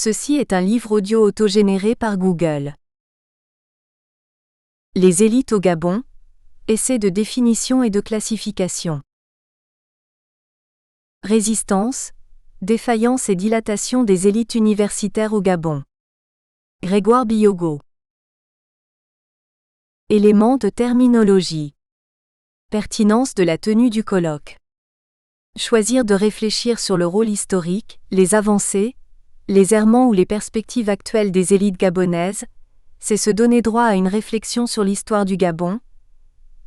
Ceci est un livre audio autogénéré par Google. Les élites au Gabon, essai de définition et de classification. Résistance, défaillance et dilatation des élites universitaires au Gabon. Grégoire Biyogo. Éléments de terminologie. Pertinence de la tenue du colloque. Choisir de réfléchir sur le rôle historique, les avancées, les errements ou les perspectives actuelles des élites gabonaises, c'est se donner droit à une réflexion sur l'histoire du Gabon,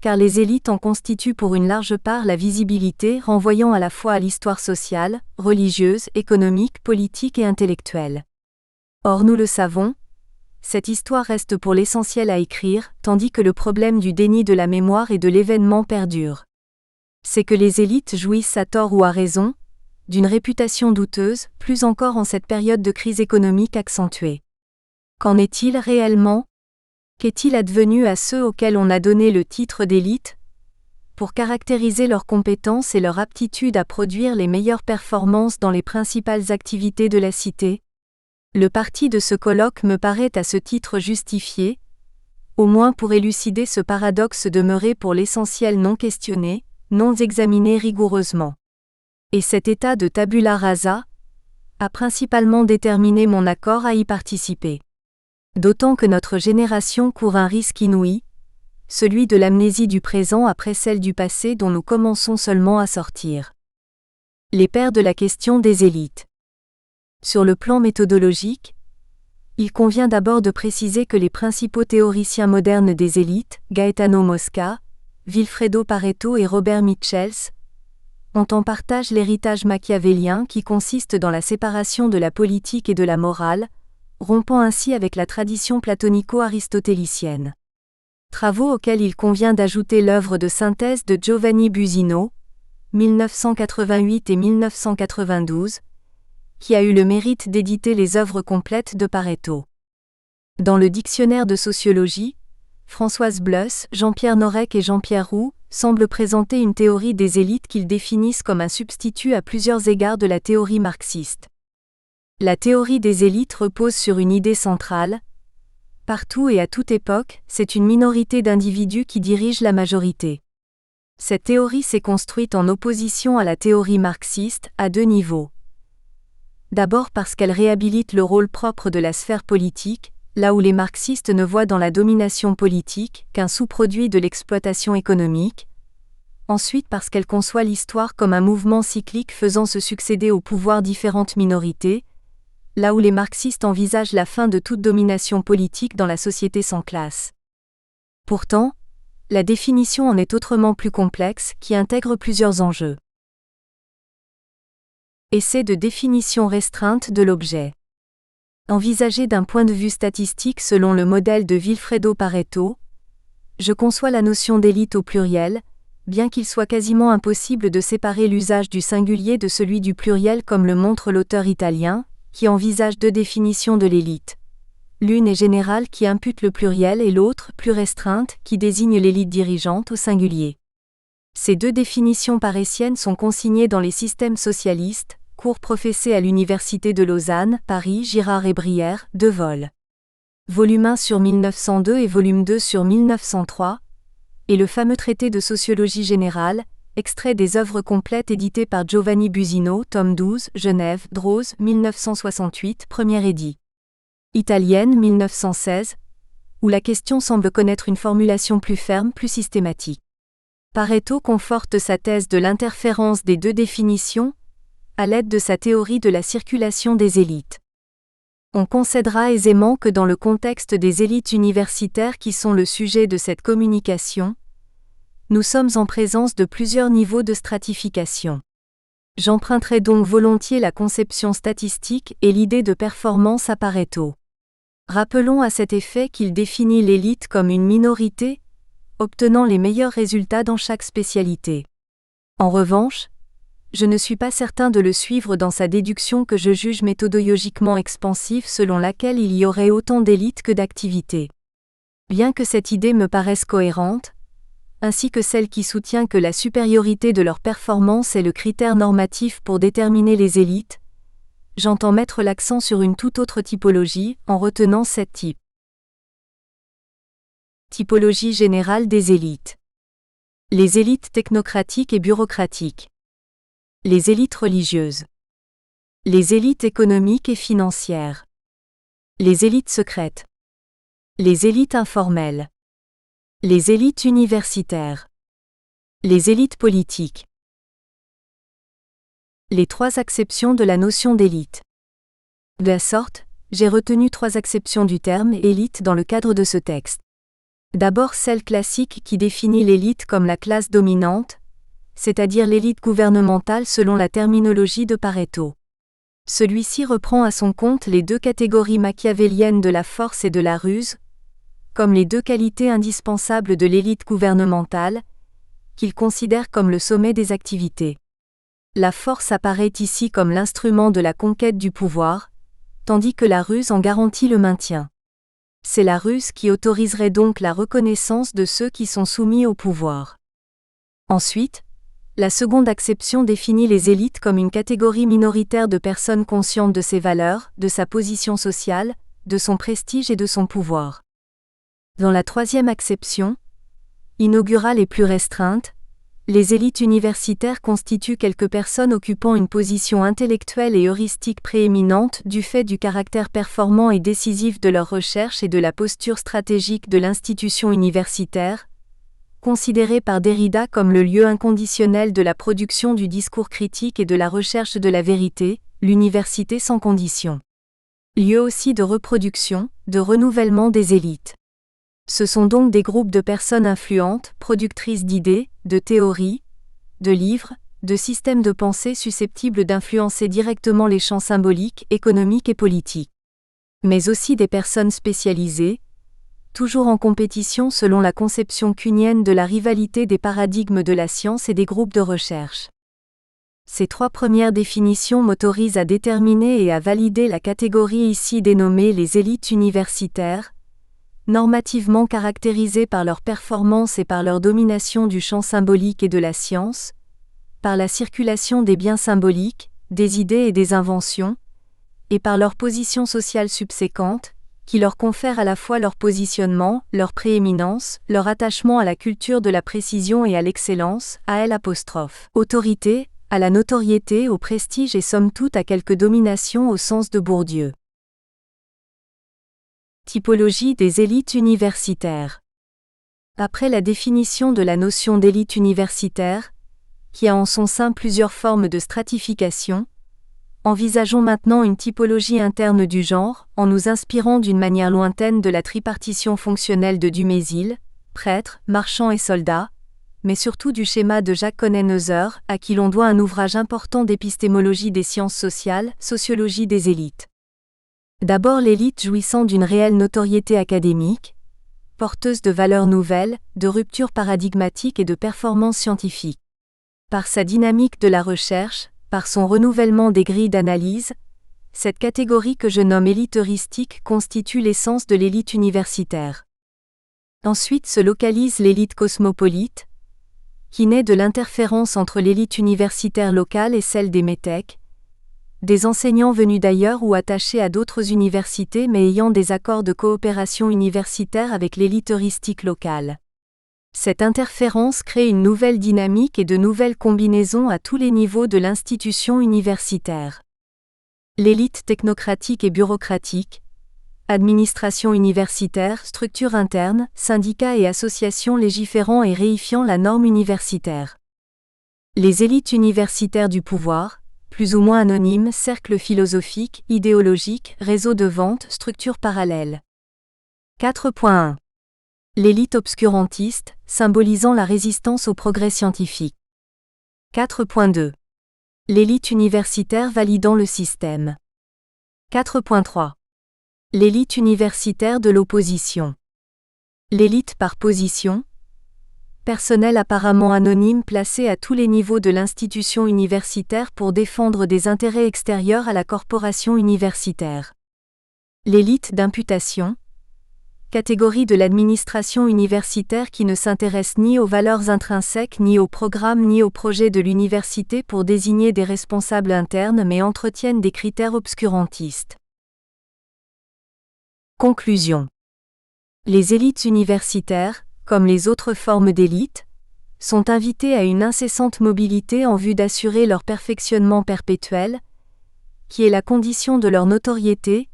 car les élites en constituent pour une large part la visibilité, renvoyant à la fois à l'histoire sociale, religieuse, économique, politique et intellectuelle. Or nous le savons, cette histoire reste pour l'essentiel à écrire, tandis que le problème du déni de la mémoire et de l'événement perdure. C'est que les élites jouissent à tort ou à raison d'une réputation douteuse, plus encore en cette période de crise économique accentuée. Qu'en est-il réellement ? Qu'est-il advenu à ceux auxquels on a donné le titre d'élite, pour caractériser leurs compétences et leur aptitude à produire les meilleures performances dans les principales activités de la cité ? Le parti de ce colloque me paraît à ce titre justifié, au moins pour élucider ce paradoxe demeuré pour l'essentiel non questionné, non examiné rigoureusement. Et cet état de tabula rasa a principalement déterminé mon accord à y participer. D'autant que notre génération court un risque inouï, celui de l'amnésie du présent après celle du passé dont nous commençons seulement à sortir. Les pères de la question des élites. Sur le plan méthodologique, il convient d'abord de préciser que les principaux théoriciens modernes des élites, Gaetano Mosca, Vilfredo Pareto et Robert Michels, ont en partage l'héritage machiavélien qui consiste dans la séparation de la politique et de la morale, rompant ainsi avec la tradition platonico-aristotélicienne. Travaux auxquels il convient d'ajouter l'œuvre de synthèse de Giovanni Busino, 1988 et 1992, qui a eu le mérite d'éditer les œuvres complètes de Pareto. Dans le dictionnaire de sociologie, Françoise Bleuss, Jean-Pierre Norek et Jean-Pierre Roux semblent présenter une théorie des élites qu'ils définissent comme un substitut à plusieurs égards de la théorie marxiste. La théorie des élites repose sur une idée centrale. Partout et à toute époque, c'est une minorité d'individus qui dirige la majorité. Cette théorie s'est construite en opposition à la théorie marxiste, à deux niveaux. D'abord parce qu'elle réhabilite le rôle propre de la sphère politique, là où les marxistes ne voient dans la domination politique qu'un sous-produit de l'exploitation économique. Ensuite parce qu'elle conçoit l'histoire comme un mouvement cyclique faisant se succéder au pouvoir différentes minorités, là où les marxistes envisagent la fin de toute domination politique dans la société sans classe. Pourtant, la définition en est autrement plus complexe, qui intègre plusieurs enjeux. Essai de définition restreinte de l'objet. Envisagé d'un point de vue statistique selon le modèle de Vilfredo Pareto, je conçois la notion d'élite au pluriel, bien qu'il soit quasiment impossible de séparer l'usage du singulier de celui du pluriel comme le montre l'auteur italien, qui envisage deux définitions de l'élite. L'une est générale qui impute le pluriel et l'autre, plus restreinte, qui désigne l'élite dirigeante au singulier. Ces deux définitions paressiennes sont consignées dans les systèmes socialistes, cours professés à l'Université de Lausanne, Paris, Girard et Brière, De Vol. Volume 1 sur 1902 et volume 2 sur 1903, et le fameux traité de sociologie générale, extrait des œuvres complètes éditées par Giovanni Busino, tome 12, Genève, Droz, 1968, premier édit. Italienne, 1916, où la question semble connaître une formulation plus ferme, plus systématique. Pareto conforte sa thèse de l'interférence des deux définitions, à l'aide de sa théorie de la circulation des élites. On concédera aisément que dans le contexte des élites universitaires qui sont le sujet de cette communication, nous sommes en présence de plusieurs niveaux de stratification. J'emprunterai donc volontiers la conception statistique et l'idée de performance à Pareto. Rappelons à cet effet qu'il définit l'élite comme une minorité, obtenant les meilleurs résultats dans chaque spécialité. En revanche, je ne suis pas certain de le suivre dans sa déduction que je juge méthodologiquement expansive selon laquelle il y aurait autant d'élites que d'activités. Bien que cette idée me paraisse cohérente, ainsi que celle qui soutient que la supériorité de leur performance est le critère normatif pour déterminer les élites, j'entends mettre l'accent sur une toute autre typologie, en retenant 7 types. Typologie générale des élites. Les élites technocratiques et bureaucratiques. Les élites religieuses. Les élites économiques et financières. Les élites secrètes. Les élites informelles. Les élites universitaires. Les élites politiques. Les 3 acceptions de la notion d'élite. De la sorte, j'ai retenu 3 acceptions du terme élite dans le cadre de ce texte. D'abord celle classique qui définit l'élite comme la classe dominante, c'est-à-dire l'élite gouvernementale selon la terminologie de Pareto. Celui-ci reprend à son compte les 2 catégories machiavéliennes de la force et de la ruse, comme les 2 qualités indispensables de l'élite gouvernementale, qu'il considère comme le sommet des activités. La force apparaît ici comme l'instrument de la conquête du pouvoir, tandis que la ruse en garantit le maintien. C'est la ruse qui autoriserait donc la reconnaissance de ceux qui sont soumis au pouvoir. Ensuite, la seconde acception définit les élites comme une catégorie minoritaire de personnes conscientes de ses valeurs, de sa position sociale, de son prestige et de son pouvoir. Dans la troisième acception, inaugurale et plus restreinte, les élites universitaires constituent quelques personnes occupant une position intellectuelle et heuristique prééminente du fait du caractère performant et décisif de leurs recherches et de la posture stratégique de l'institution universitaire, considérée par Derrida comme le lieu inconditionnel de la production du discours critique et de la recherche de la vérité, l'université sans condition. Lieu aussi de reproduction, de renouvellement des élites. Ce sont donc des groupes de personnes influentes, productrices d'idées, de théories, de livres, de systèmes de pensée susceptibles d'influencer directement les champs symboliques, économiques et politiques. Mais aussi des personnes spécialisées, toujours en compétition selon la conception kuhnienne de la rivalité des paradigmes de la science et des groupes de recherche. Ces 3 premières définitions m'autorisent à déterminer et à valider la catégorie ici dénommée les élites universitaires, normativement caractérisées par leur performance et par leur domination du champ symbolique et de la science, par la circulation des biens symboliques, des idées et des inventions, et par leur position sociale subséquente, qui leur confère à la fois leur positionnement, leur prééminence, leur attachement à la culture de la précision et à l'excellence, à autorité, à la notoriété, au prestige et somme toute à quelque domination au sens de Bourdieu. Typologie des élites universitaires. Après la définition de la notion d'élite universitaire, qui a en son sein plusieurs formes de stratification, envisageons maintenant une typologie interne du genre, en nous inspirant d'une manière lointaine de la tripartition fonctionnelle de Dumézil, prêtre, marchand et soldat, mais surtout du schéma de Jacques Cohen-Heuser, à qui l'on doit un ouvrage important d'épistémologie des sciences sociales, sociologie des élites. D'abord l'élite jouissant d'une réelle notoriété académique, porteuse de valeurs nouvelles, de ruptures paradigmatiques et de performances scientifiques. Par sa dynamique de la recherche, par son renouvellement des grilles d'analyse, cette catégorie que je nomme élite heuristique constitue l'essence de l'élite universitaire. Ensuite se localise l'élite cosmopolite, qui naît de l'interférence entre l'élite universitaire locale et celle des métèques, des enseignants venus d'ailleurs ou attachés à d'autres universités mais ayant des accords de coopération universitaire avec l'élite heuristique locale. Cette interférence crée une nouvelle dynamique et de nouvelles combinaisons à tous les niveaux de l'institution universitaire. L'élite technocratique et bureaucratique, administration universitaire, structure interne, syndicats et associations légiférant et réifiant la norme universitaire. Les élites universitaires du pouvoir, plus ou moins anonymes, cercles philosophiques, idéologiques, réseaux de vente, structures parallèles. 4.1. L'élite obscurantiste, symbolisant la résistance au progrès scientifique. 4.2. L'élite universitaire validant le système. 4.3. L'élite universitaire de l'opposition. L'élite par position. Personnel apparemment anonyme placé à tous les niveaux de l'institution universitaire pour défendre des intérêts extérieurs à la corporation universitaire. L'élite d'imputation. catégorie de l'administration universitaire qui ne s'intéresse ni aux valeurs intrinsèques ni aux programmes ni aux projets de l'université pour désigner des responsables internes mais entretiennent des critères obscurantistes. Conclusion. Les élites universitaires, comme les autres formes d'élite, sont invitées à une incessante mobilité en vue d'assurer leur perfectionnement perpétuel, qui est la condition de leur notoriété,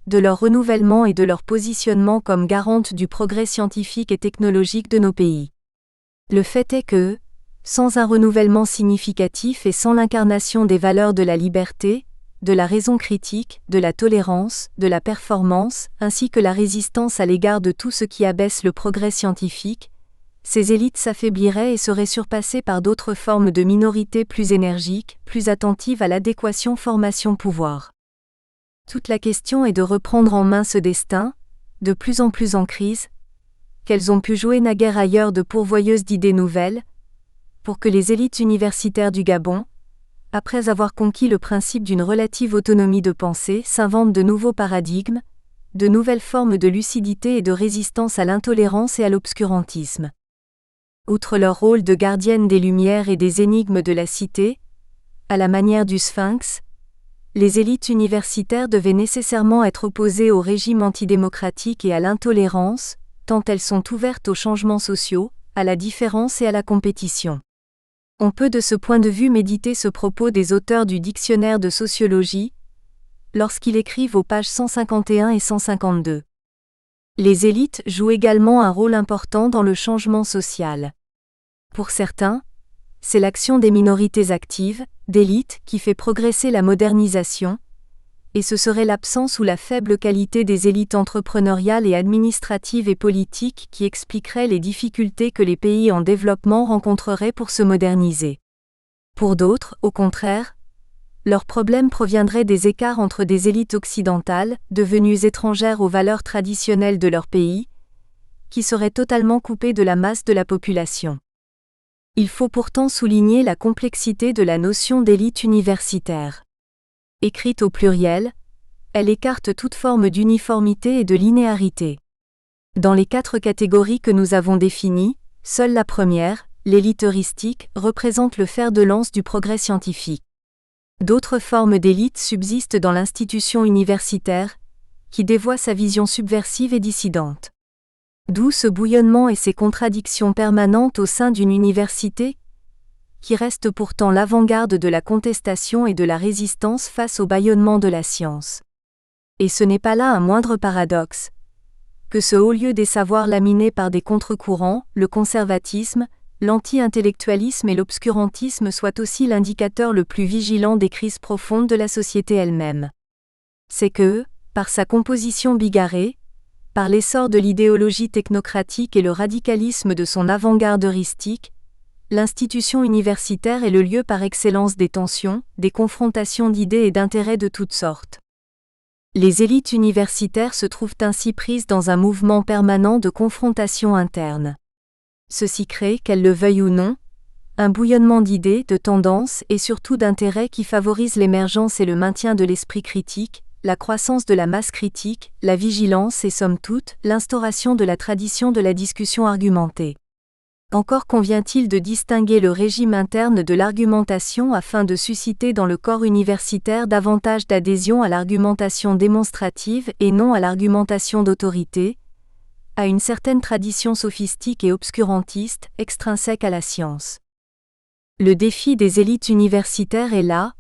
de leur renouvellement et de leur positionnement comme garante du progrès scientifique et technologique de nos pays. Le fait est que, sans un renouvellement significatif et sans l'incarnation des valeurs de la liberté, de la raison critique, de la tolérance, de la performance, ainsi que la résistance à l'égard de tout ce qui abaisse le progrès scientifique, ces élites s'affaibliraient et seraient surpassées par d'autres formes de minorités plus énergiques, plus attentives à l'adéquation formation-pouvoir. Toute la question est de reprendre en main ce destin, de plus en plus en crise, qu'elles ont pu jouer naguère ailleurs de pourvoyeuses d'idées nouvelles, pour que les élites universitaires du Gabon, après avoir conquis le principe d'une relative autonomie de pensée, s'inventent de nouveaux paradigmes, de nouvelles formes de lucidité et de résistance à l'intolérance et à l'obscurantisme. Outre leur rôle de gardienne des lumières et des énigmes de la cité, à la manière du Sphinx, les élites universitaires devaient nécessairement être opposées au régime antidémocratique et à l'intolérance, tant elles sont ouvertes aux changements sociaux, à la différence et à la compétition. On peut de ce point de vue méditer ce propos des auteurs du dictionnaire de sociologie, lorsqu'ils écrivent aux pages 151 et 152. Les élites jouent également un rôle important dans le changement social. Pour certains, c'est l'action des minorités actives, d'élites, qui fait progresser la modernisation, et ce serait l'absence ou la faible qualité des élites entrepreneuriales et administratives et politiques qui expliquerait les difficultés que les pays en développement rencontreraient pour se moderniser. Pour d'autres, au contraire, leurs problèmes proviendraient des écarts entre des élites occidentales, devenues étrangères aux valeurs traditionnelles de leur pays, qui seraient totalement coupées de la masse de la population. Il faut pourtant souligner la complexité de la notion d'élite universitaire. Écrite au pluriel, elle écarte toute forme d'uniformité et de linéarité. Dans les 4 catégories que nous avons définies, seule la première, l'élite heuristique, représente le fer de lance du progrès scientifique. D'autres formes d'élite subsistent dans l'institution universitaire, qui dévoie sa vision subversive et dissidente. D'où ce bouillonnement et ces contradictions permanentes au sein d'une université, qui reste pourtant l'avant-garde de la contestation et de la résistance face au bâillonnement de la science. Et ce n'est pas là un moindre paradoxe, que ce haut lieu des savoirs laminés par des contre-courants, le conservatisme, l'anti-intellectualisme et l'obscurantisme soit aussi l'indicateur le plus vigilant des crises profondes de la société elle-même. C'est que, par sa composition bigarrée, par l'essor de l'idéologie technocratique et le radicalisme de son avant-garde heuristique, l'institution universitaire est le lieu par excellence des tensions, des confrontations d'idées et d'intérêts de toutes sortes. Les élites universitaires se trouvent ainsi prises dans un mouvement permanent de confrontation interne. Ceci crée, qu'elles le veuillent ou non, un bouillonnement d'idées, de tendances et surtout d'intérêts qui favorise l'émergence et le maintien de l'esprit critique, la croissance de la masse critique, la vigilance et somme toute, l'instauration de la tradition de la discussion argumentée. Encore convient-il de distinguer le régime interne de l'argumentation afin de susciter dans le corps universitaire davantage d'adhésion à l'argumentation démonstrative et non à l'argumentation d'autorité, à une certaine tradition sophistique et obscurantiste, extrinsèque à la science. Le défi des élites universitaires est là,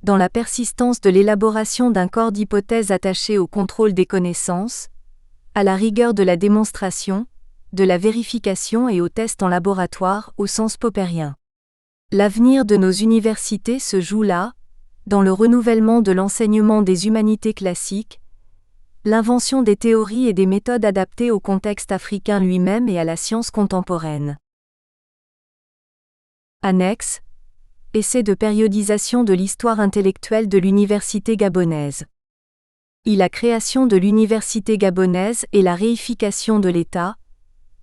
dans la persistance de l'élaboration d'un corps d'hypothèses attaché au contrôle des connaissances, à la rigueur de la démonstration, de la vérification et aux tests en laboratoire au sens popperien. L'avenir de nos universités se joue là, dans le renouvellement de l'enseignement des humanités classiques, l'invention des théories et des méthodes adaptées au contexte africain lui-même et à la science contemporaine. Annexe. Essai de périodisation de l'histoire intellectuelle de l'université gabonaise. La création de l'université gabonaise et la réification de l'État,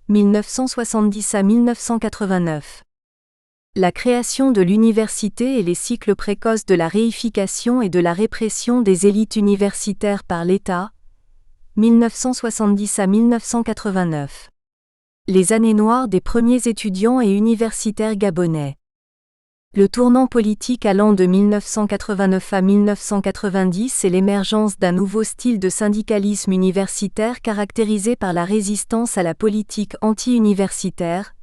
1970 à 1989. La création de l'université et les cycles précoces de la réification et de la répression des élites universitaires par l'État, 1970 à 1989. Les années noires des premiers étudiants et universitaires gabonais. Le tournant politique allant de 1989 à 1990 et l'émergence d'un nouveau style de syndicalisme universitaire caractérisé par la résistance à la politique anti-universitaire,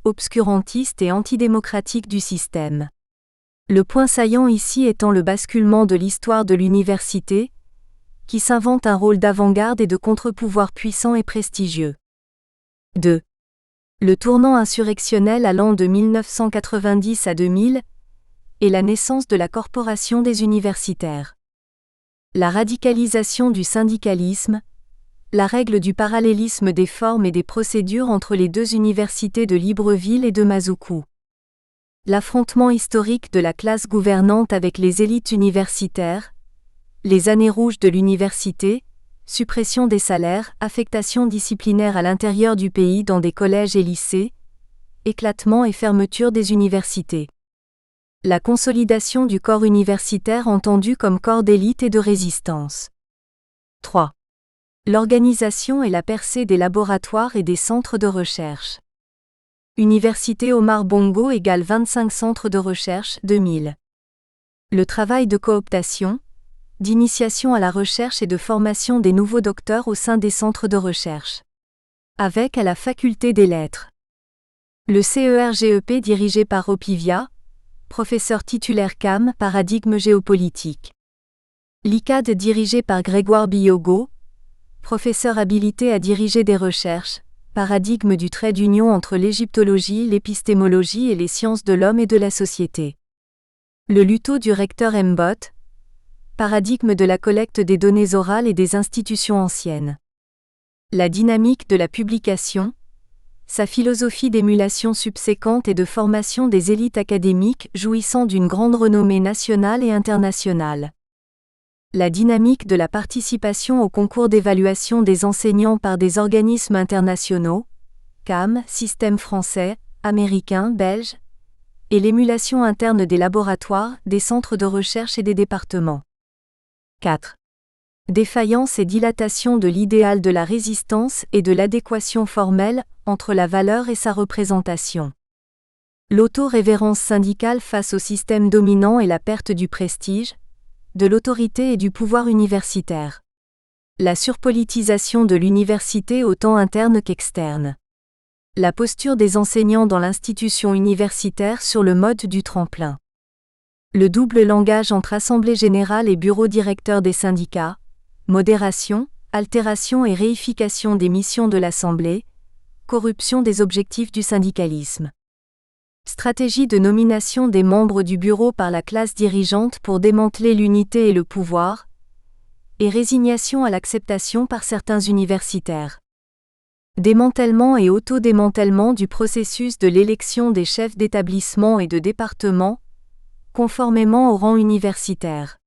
obscurantiste et antidémocratique du système. Le point saillant ici étant le basculement de l'histoire de l'université, qui s'invente un rôle d'avant-garde et de contre-pouvoir puissant et prestigieux. 2. Le tournant insurrectionnel allant de 1990 à 2000 et la naissance de la Corporation des universitaires. La radicalisation du syndicalisme, la règle du parallélisme des formes et des procédures entre les deux universités de Libreville et de Mazoukou. L'affrontement historique de la classe gouvernante avec les élites universitaires, les années rouges de l'université, suppression des salaires, affectation disciplinaire à l'intérieur du pays dans des collèges et lycées, éclatement et fermeture des universités. La consolidation du corps universitaire entendu comme corps d'élite et de résistance. 3. L'organisation et la percée des laboratoires et des centres de recherche. Université Omar Bongo égale 25 centres de recherche, 2000. Le travail de cooptation, d'initiation à la recherche et de formation des nouveaux docteurs au sein des centres de recherche. Avec à la faculté des lettres. Le CERGEP dirigé par Opivia, professeur titulaire CAM, paradigme géopolitique. L'ICAD dirigé par Grégoire Biyogo, professeur habilité à diriger des recherches, paradigme du trait d'union entre l'égyptologie, l'épistémologie et les sciences de l'homme et de la société. Le LUTO du recteur Mbot, paradigme de la collecte des données orales et des institutions anciennes. La dynamique de la publication, sa philosophie d'émulation subséquente et de formation des élites académiques jouissant d'une grande renommée nationale et internationale. La dynamique de la participation au concours d'évaluation des enseignants par des organismes internationaux, CAM, système français, américain, belge, et l'émulation interne des laboratoires, des centres de recherche et des départements. 4. Défaillance et dilatation de l'idéal de la résistance et de l'adéquation formelle entre la valeur et sa représentation. L'auto-révérence syndicale face au système dominant et la perte du prestige, de l'autorité et du pouvoir universitaire. La surpolitisation de l'université autant interne qu'externe. La posture des enseignants dans l'institution universitaire sur le mode du tremplin. Le double langage entre assemblée générale et bureau directeur des syndicats, modération, altération et réification des missions de l'Assemblée, corruption des objectifs du syndicalisme. Stratégie de nomination des membres du bureau par la classe dirigeante pour démanteler l'unité et le pouvoir, et résignation à l'acceptation par certains universitaires. Démantèlement et autodémantèlement du processus de l'élection des chefs d'établissement et de département, conformément au rang universitaire.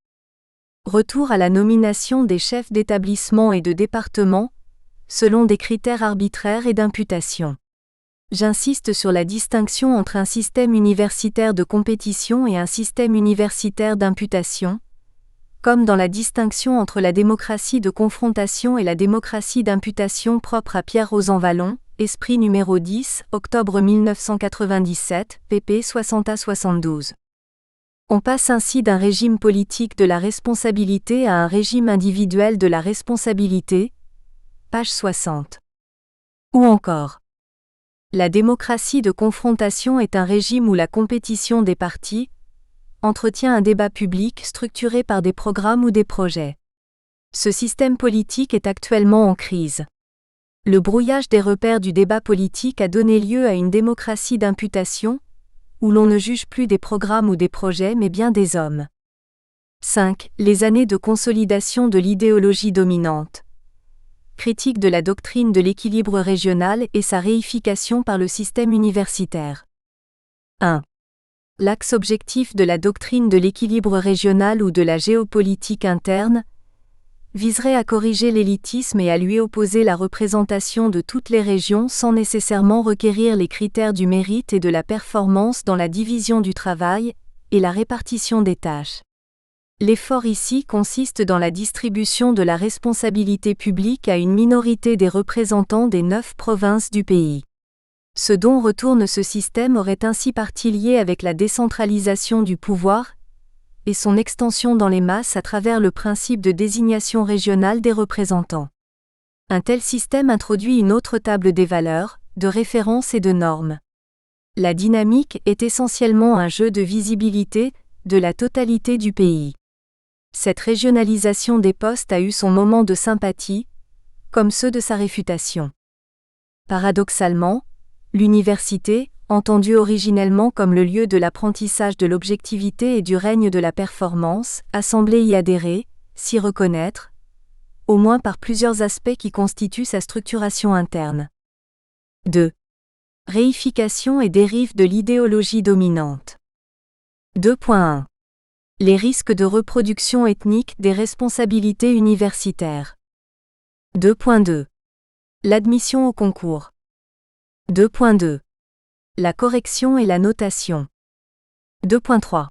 Retour à la nomination des chefs d'établissement et de département, selon des critères arbitraires et d'imputation. J'insiste sur la distinction entre un système universitaire de compétition et un système universitaire d'imputation, comme dans la distinction entre la démocratie de confrontation et la démocratie d'imputation propre à Pierre Rosanvallon, Esprit numéro 10, octobre 1997, pp 60 à 72. On passe ainsi d'un régime politique de la responsabilité à un régime individuel de la responsabilité, page 60. Ou encore, la démocratie de confrontation est un régime où la compétition des partis entretient un débat public structuré par des programmes ou des projets. Ce système politique est actuellement en crise. Le brouillage des repères du débat politique a donné lieu à une démocratie d'imputation, où l'on ne juge plus des programmes ou des projets mais bien des hommes. 5. Les années de consolidation de l'idéologie dominante. Critique de la doctrine de l'équilibre régional et sa réification par le système universitaire. 1. L'axe objectif de la doctrine de l'équilibre régional ou de la géopolitique interne viserait à corriger l'élitisme et à lui opposer la représentation de toutes les régions sans nécessairement requérir les critères du mérite et de la performance dans la division du travail et la répartition des tâches. L'effort ici consiste dans la distribution de la responsabilité publique à une minorité des représentants des 9 provinces du pays. Ce dont retourne ce système aurait ainsi partie liée avec la décentralisation du pouvoir et son extension dans les masses à travers le principe de désignation régionale des représentants. Un tel système introduit une autre table des valeurs, de référence et de normes. La dynamique est essentiellement un jeu de visibilité de la totalité du pays. Cette régionalisation des postes a eu son moment de sympathie, comme ceux de sa réfutation. Paradoxalement, l'université, entendue originellement comme le lieu de l'apprentissage de l'objectivité et du règne de la performance, a semblé y adhérer, s'y reconnaître, au moins par plusieurs aspects qui constituent sa structuration interne. 2. Réification et dérive de l'idéologie dominante. 2.1. Les risques de reproduction ethnique des responsabilités universitaires. 2.2. L'admission au concours. 2.2. La correction et la notation. 2.3.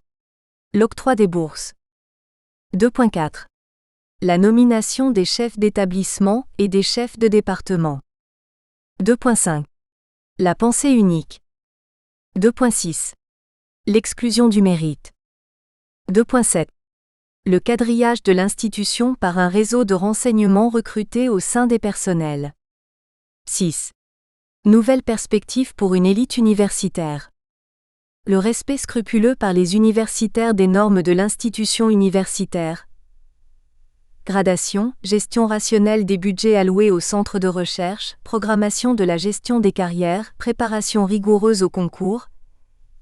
L'octroi des bourses. 2.4. La nomination des chefs d'établissement et des chefs de département. 2.5. La pensée unique. 2.6. L'exclusion du mérite. 2.7. Le quadrillage de l'institution par un réseau de renseignement recruté au sein des personnels. 6. Nouvelle perspective pour une élite universitaire. Le respect scrupuleux par les universitaires des normes de l'institution universitaire. Gradation, gestion rationnelle des budgets alloués aux centres de recherche, programmation de la gestion des carrières, préparation rigoureuse au concours,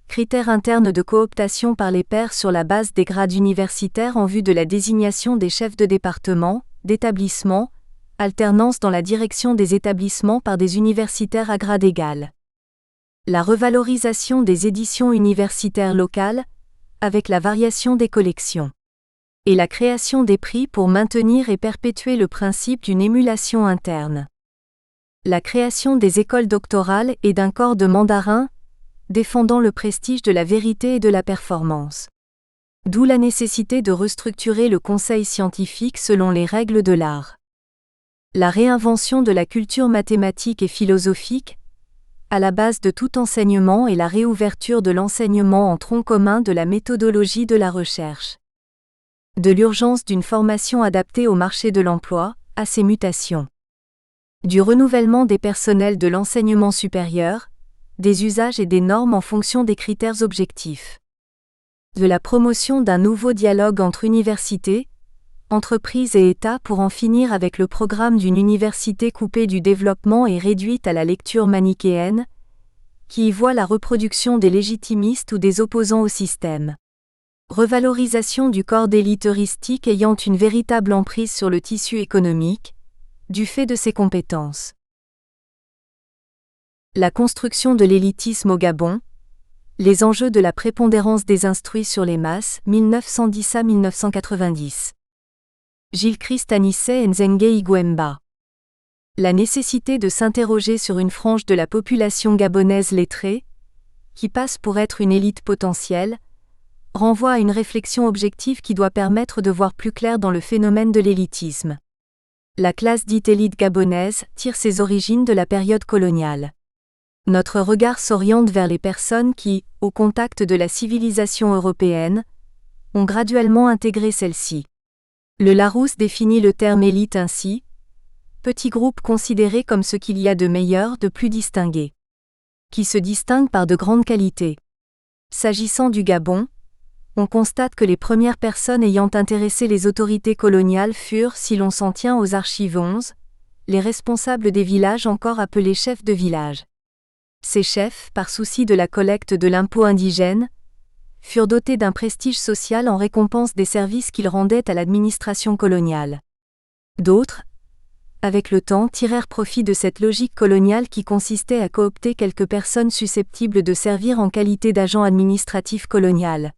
critères internes de cooptation par les pairs sur la base des grades universitaires en vue de la désignation des chefs de département, d'établissement, alternance dans la direction des établissements par des universitaires à grade égal. La revalorisation des éditions universitaires locales, avec la variation des collections. Et la création des prix pour maintenir et perpétuer le principe d'une émulation interne. La création des écoles doctorales et d'un corps de mandarins, défendant le prestige de la vérité et de la performance. D'où la nécessité de restructurer le conseil scientifique selon les règles de l'art. La réinvention de la culture mathématique et philosophique, à la base de tout enseignement et la réouverture de l'enseignement en tronc commun de la méthodologie de la recherche. De l'urgence d'une formation adaptée au marché de l'emploi, à ses mutations. Du renouvellement des personnels de l'enseignement supérieur, des usages et des normes en fonction des critères objectifs. De la promotion d'un nouveau dialogue entre universités, entreprises et États pour en finir avec le programme d'une université coupée du développement et réduite à la lecture manichéenne, qui y voit la reproduction des légitimistes ou des opposants au système. Revalorisation du corps d'élite heuristique ayant une véritable emprise sur le tissu économique, du fait de ses compétences. La construction de l'élitisme au Gabon, les enjeux de la prépondérance des instruits sur les masses, 1910 à 1990. Gilles-Christ Anissé Nzenge Igwemba. La nécessité de s'interroger sur une frange de la population gabonaise lettrée, qui passe pour être une élite potentielle, renvoie à une réflexion objective qui doit permettre de voir plus clair dans le phénomène de l'élitisme. La classe dite élite gabonaise tire ses origines de la période coloniale. Notre regard s'oriente vers les personnes qui, au contact de la civilisation européenne, ont graduellement intégré celle-ci. Le Larousse définit le terme élite ainsi, petit groupe considéré comme ce qu'il y a de meilleur, de plus distingué, qui se distingue par de grandes qualités. S'agissant du Gabon, on constate que les premières personnes ayant intéressé les autorités coloniales furent, si l'on s'en tient aux archives 11, les responsables des villages encore appelés chefs de village. Ces chefs, par souci de la collecte de l'impôt indigène, furent dotés d'un prestige social en récompense des services qu'ils rendaient à l'administration coloniale. D'autres, avec le temps, tirèrent profit de cette logique coloniale qui consistait à coopter quelques personnes susceptibles de servir en qualité d'agents administratifs coloniales.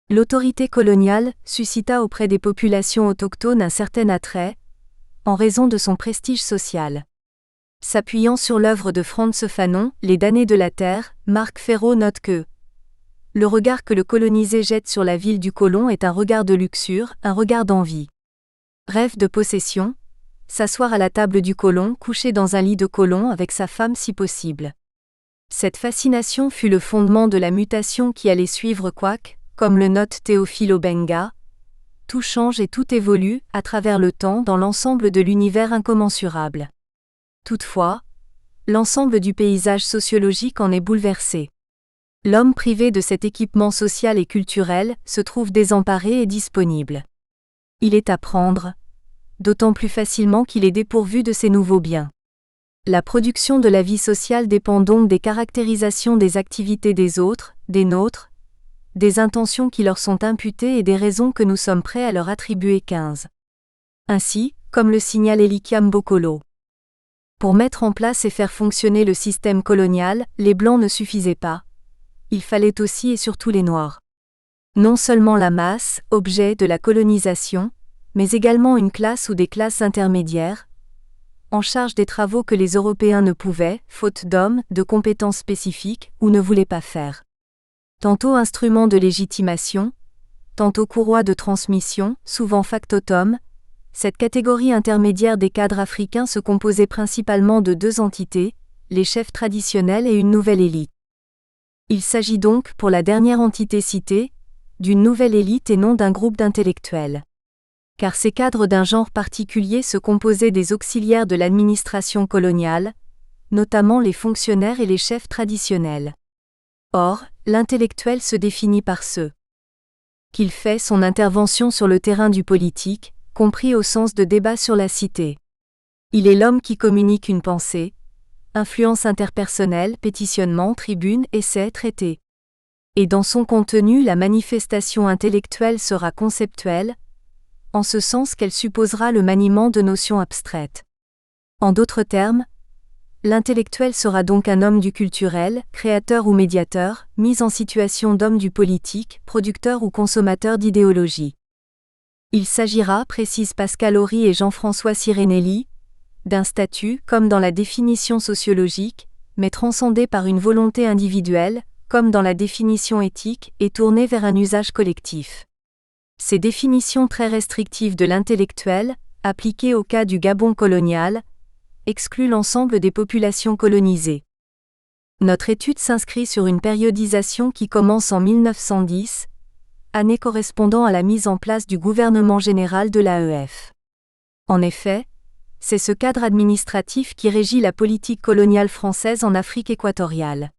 L'autorité coloniale suscita auprès des populations autochtones un certain attrait, en raison de son prestige social. S'appuyant sur l'œuvre de Frantz Fanon, Les damnés de la terre, Marc Ferraud note que Le regard que le colonisé jette sur la ville du colon est un regard de luxure, un regard d'envie. Rêve de possession, s'asseoir à la table du colon, coucher dans un lit de colon avec sa femme si possible. Cette fascination fut le fondement de la mutation qui allait suivre quoique, comme le note Théophile Obenga, tout change et tout évolue, à travers le temps dans l'ensemble de l'univers incommensurable. Toutefois, l'ensemble du paysage sociologique en est bouleversé. L'homme privé de cet équipement social et culturel se trouve désemparé et disponible. Il est à prendre, d'autant plus facilement qu'il est dépourvu de ces nouveaux biens. La production de la vie sociale dépend donc des caractérisations des activités des autres, des nôtres, des intentions qui leur sont imputées et des raisons que nous sommes prêts à leur attribuer 15. Ainsi, comme le signale Elikiam Bokolo. Pour mettre en place et faire fonctionner le système colonial, les Blancs ne suffisaient pas. Il fallait aussi et surtout les Noirs. Non seulement la masse, objet de la colonisation, mais également une classe ou des classes intermédiaires, en charge des travaux que les Européens ne pouvaient, faute d'hommes, de compétences spécifiques, ou ne voulaient pas faire. Tantôt instruments de légitimation, tantôt courroies de transmission, souvent factotum, cette catégorie intermédiaire des cadres africains se composait principalement de deux entités, les chefs traditionnels et une nouvelle élite. Il s'agit donc, pour la dernière entité citée, d'une nouvelle élite et non d'un groupe d'intellectuels. Car ces cadres d'un genre particulier se composaient des auxiliaires de l'administration coloniale, notamment les fonctionnaires et les chefs traditionnels. Or, l'intellectuel se définit par ce qu'il fait son intervention sur le terrain du politique, compris au sens de débat sur la cité. Il est l'homme qui communique une pensée, influence interpersonnelle, pétitionnement, tribune, essai, traité. Et dans son contenu, la manifestation intellectuelle sera conceptuelle, en ce sens qu'elle supposera le maniement de notions abstraites. En d'autres termes, l'intellectuel sera donc un homme du culturel, créateur ou médiateur, mis en situation d'homme du politique, producteur ou consommateur d'idéologie. Il s'agira, précisent Pascal Horry et Jean-François Sirenelli, d'un statut, comme dans la définition sociologique, mais transcendé par une volonté individuelle, comme dans la définition éthique, et tourné vers un usage collectif. Ces définitions très restrictives de l'intellectuel, appliquées au cas du Gabon colonial, excluent l'ensemble des populations colonisées. Notre étude s'inscrit sur une périodisation qui commence en 1910, année correspondant à la mise en place du gouvernement général de l'AEF. En effet, c'est ce cadre administratif qui régit la politique coloniale française en Afrique équatoriale.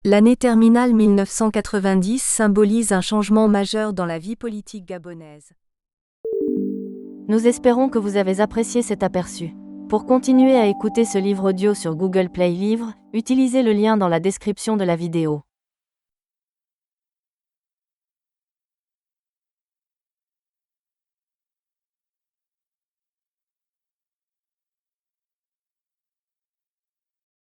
L'année terminale 1990 symbolise un changement majeur dans la vie politique gabonaise. Nous espérons que vous avez apprécié cet aperçu. Pour continuer à écouter ce livre audio sur Google Play Livres, utilisez le lien dans la description de la vidéo.